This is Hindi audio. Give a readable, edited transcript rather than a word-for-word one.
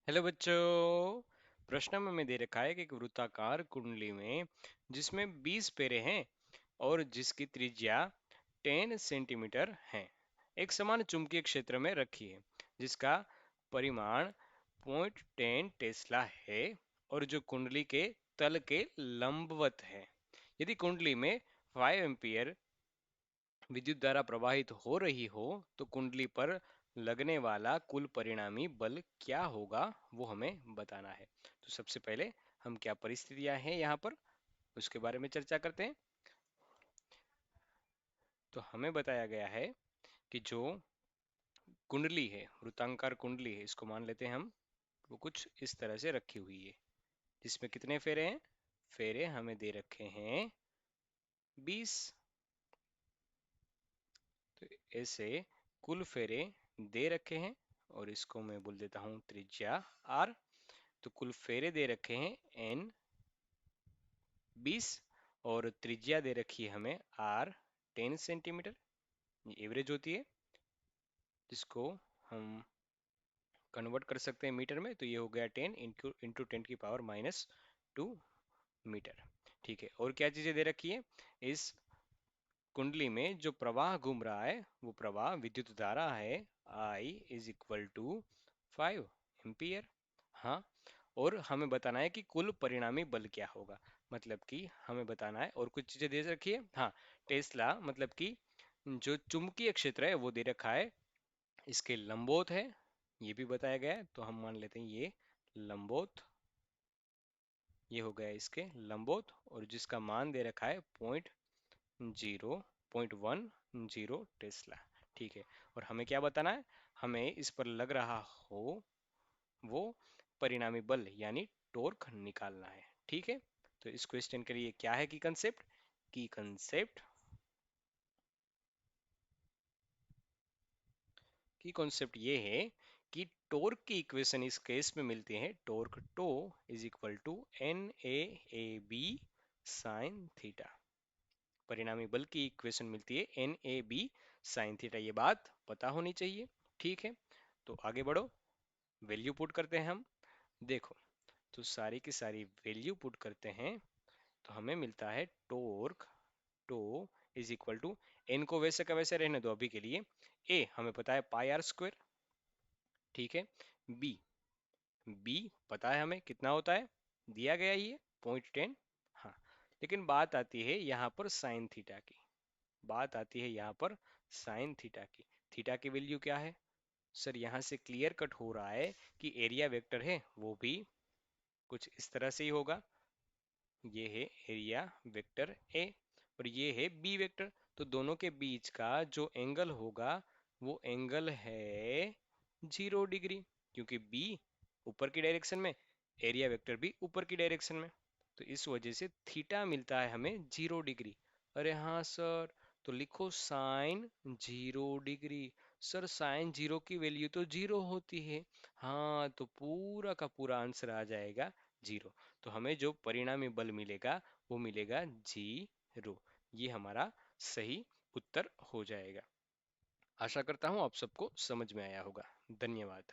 हेलो बच्चों। प्रश्न में दे रखा है कि एक वृत्ताकार कुंडली में जिसमें 20 पेरे हैं और जिसकी त्रिज्या 10 सेंटीमीटर है, एक समान चुंबकीय क्षेत्र में रखी है जिसका परिमाण 0.10 टेस्ला है और जो कुंडली के तल के लंबवत है। यदि कुंडली में 5 एम्पीयर विद्युत धारा प्रवाहित हो रही हो तो कुंडली पर लगने वाला कुल परिणामी बल क्या होगा वो हमें बताना है। तो सबसे पहले हम क्या परिस्थितियां हैं यहाँ पर उसके बारे में चर्चा करते हैं। तो हमें बताया गया है कि जो कुंडली है, वृत्ताकार कुंडली है, इसको मान लेते हैं हम, वो कुछ इस तरह से रखी हुई है जिसमें कितने फेरे हैं। फेरे हमें दे रखे हैं 20। तो ऐसे कुल फेरे दे रखे हैं और इसको मैं बोल देता हूँ त्रिज्या r। तो कुल फेरे दे रखे हैं n 20 और त्रिज्या दे रखी है हमें r 10 सेंटीमीटर। ये एवरेज होती है जिसको हम कन्वर्ट कर सकते हैं मीटर में। तो ये हो गया 10 इंटू 10⁻⁻2 मीटर। ठीक है, और क्या चीजें दे रखी है। इस कुंडली में जो प्रवाह घूम रहा है वो प्रवाह विद्युत धारा है I is equal to 5 ampere. हाँ, और हमें बताना है कि कुल परिणामी बल क्या होगा। मतलब कि हमें बताना है और कुछ चीजें दे रखी है। हाँ, टेस्ला मतलब कि जो चुंबकीय क्षेत्र है वो दे रखा है, इसके लंबवत है, ये भी बताया गया है। तो हम मान लेते हैं ये लंबवत, ये हो गया इसके लंबवत, और जिसका मान दे रखा है 0.10 टेस्ला। ठीक है, और हमें क्या बताना है, हमें इस पर लग रहा हो वो परिणामी बल यानी टॉर्क निकालना है। ठीक है, तो इस क्वेश्चन के लिए क्या है की कॉन्सेप्ट ये है कि टॉर्क की इक्वेशन इस केस में मिलती है, torque tau is equal to NAAB sine theta. परिणामी बल की इक्वेशन मिलती है NAB साइन थीटा, ये बात पता होनी चाहिए। ठीक है, तो आगे बढ़ो, वैल्यू पुट करते हैं हम। देखो, तो सारी की सारी वैल्यू पुट करते हैं तो हमें मिलता है torque tau is equal to, N को वैसे का वैसे रहने दो अभी के लिए, ए हमें पता है पाई आर स्क्वायर। ठीक है, बी बी पता है हमें कितना होता है, दिया गया ही है 0.10। हाँ, लेकिन बात आती है यहाँ पर साइन थीटा की, बात आती है यहाँ पर साइन थीटा की। थीटा की वैल्यू क्या है सर, यहाँ से क्लियर कट हो रहा है कि एरिया वेक्टर है वो भी कुछ इस तरह से ही होगा। ये है एरिया वेक्टर ए और ये है बी वेक्टर। तो दोनों के बीच का जो एंगल होगा वो एंगल है 0 डिग्री, क्योंकि बी ऊपर की डायरेक्शन में, एरिया वेक्टर भी ऊपर की डायरेक्शन में। तो इस वजह से थीटा मिलता है हमें 0 डिग्री। अरे हाँ सर, तो लिखो sine 0 degree. Sir sine zero की वैल्यू तो 0 होती है। हाँ, तो पूरा का पूरा आंसर आ जाएगा 0। तो हमें जो परिणामी बल मिलेगा वो मिलेगा 0। ये हमारा सही उत्तर हो जाएगा। आशा करता हूँ आप सबको समझ में आया होगा। धन्यवाद।